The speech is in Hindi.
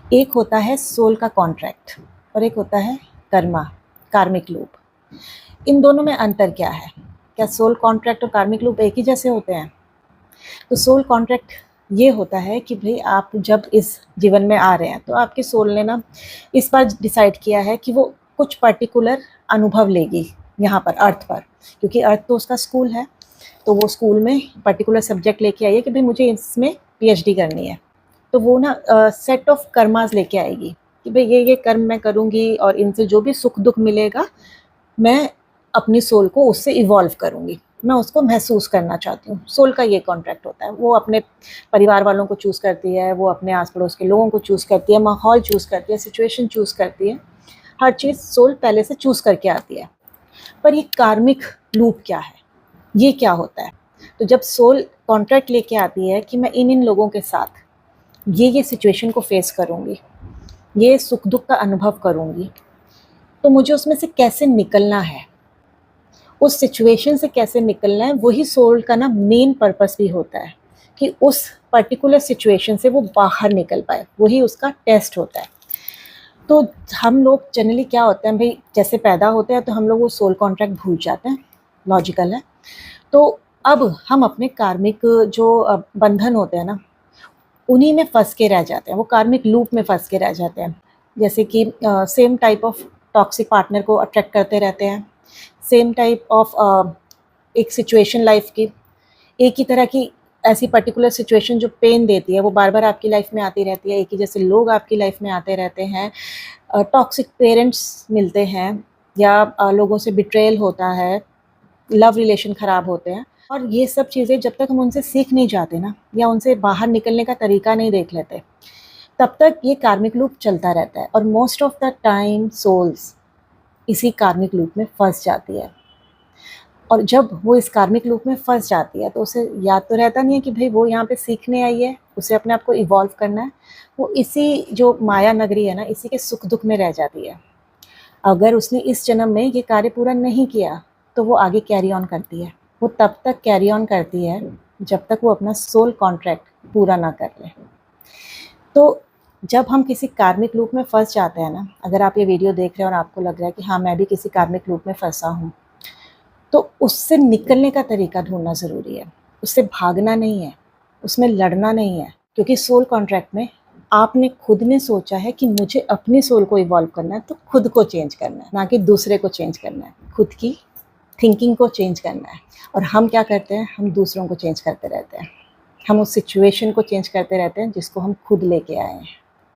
एक होता है सोल का कॉन्ट्रैक्ट और एक होता है कर्मा, कार्मिक लूप। इन दोनों में अंतर क्या है? क्या सोल कॉन्ट्रैक्ट और कार्मिक लूप एक ही जैसे होते हैं? तो सोल कॉन्ट्रैक्ट ये होता है कि भाई आप जब इस जीवन में आ रहे हैं तो आपके सोल ने ना इस बार डिसाइड किया है कि वो कुछ पर्टिकुलर अनुभव लेगी यहाँ पर अर्थ पर, क्योंकि अर्थ तो उसका स्कूल है। तो वो स्कूल में पर्टिकुलर सब्जेक्ट लेके आई है कि भाई मुझे इसमें पीएचडी करनी है। तो वो ना सेट ऑफ कर्मास लेके आएगी कि भाई ये कर्म मैं करूँगी और इनसे जो भी सुख दुख मिलेगा मैं अपनी सोल को उससे इवॉल्व करूँगी, मैं उसको महसूस करना चाहती हूँ। सोल का ये कॉन्ट्रैक्ट होता है। वो अपने परिवार वालों को चूज़ करती है, वो अपने आस पड़ोस के लोगों को चूज़ करती है, माहौल चूज़ करती है, सिचुएशन चूज़ करती है। हर चीज़ सोल पहले से चूज़ करके आती है। पर ये कार्मिक लूप क्या है? ये क्या होता है? तो जब सोल कॉन्ट्रैक्ट लेके आती है कि मैं इन लोगों के साथ ये सिचुएशन को फेस करूँगी, ये सुख दुख का अनुभव करूँगी, तो मुझे उसमें से कैसे निकलना है, उस सिचुएशन से कैसे निकलना है, वही सोल का ना मेन पर्पस भी होता है कि उस पर्टिकुलर सिचुएशन से वो बाहर निकल पाए, वही उसका टेस्ट होता है। तो हम लोग जनरली क्या होते हैं भाई, जैसे पैदा होते हैं तो हम लोग वो सोल कॉन्ट्रैक्ट भूल जाते हैं, लॉजिकल है। तो अब हम अपने कार्मिक जो बंधन होते हैं ना, उन्हीं में फंस के रह जाते हैं, वो कार्मिक लूप में फंस के रह जाते हैं। जैसे कि same type of toxic partner को अट्रैक्ट करते रहते हैं, सेम टाइप ऑफ एक सिचुएशन लाइफ की, एक ही तरह की ऐसी पर्टिकुलर सिचुएशन जो पेन देती है वो बार बार आपकी लाइफ में आती रहती है, एक ही जैसे लोग आपकी लाइफ में आते रहते हैं। टॉक्सिक पेरेंट्स मिलते हैं या लोगों से बिट्रेयल होता है, लव रिलेशन ख़राब होते हैं। और ये सब चीज़ें जब तक हम उनसे सीख नहीं जाते ना, या उनसे बाहर निकलने का तरीका नहीं देख लेते, तब तक ये कार्मिक लूप चलता रहता है। और most of the time souls इसी कार्मिक लूप में फंस जाती है। और जब वो इस कार्मिक लूप में फंस जाती है तो उसे याद तो रहता नहीं है कि भाई वो यहाँ पे सीखने आई है, उसे अपने आप को इवॉल्व करना है। वो इसी जो माया नगरी है ना, इसी के सुख दुख में रह जाती है। अगर उसने इस जन्म में ये कार्य पूरा नहीं किया तो वो आगे कैरी ऑन करती है। वो तब तक कैरी ऑन करती है जब तक वो अपना सोल कॉन्ट्रैक्ट पूरा ना कर ले। तो जब हम किसी कार्मिक लूप में फंस जाते हैं ना, अगर आप ये वीडियो देख रहे हैं और आपको लग रहा है कि हाँ मैं भी किसी कार्मिक लूप में फंसा हूँ, तो उससे निकलने का तरीका ढूंढना ज़रूरी है। उससे भागना नहीं है, उसमें लड़ना नहीं है, क्योंकि सोल कॉन्ट्रैक्ट में आपने खुद ने सोचा है कि मुझे अपनी सोल को इवॉल्व करना है, तो खुद को चेंज करना है, ना कि दूसरे को चेंज करना है। खुद की थिंकिंग को चेंज करना है। और हम क्या करते हैं, हम दूसरों को चेंज करते रहते हैं, हम उस सिचुएशन को चेंज करते रहते हैं जिसको हम खुद लेके आए हैं।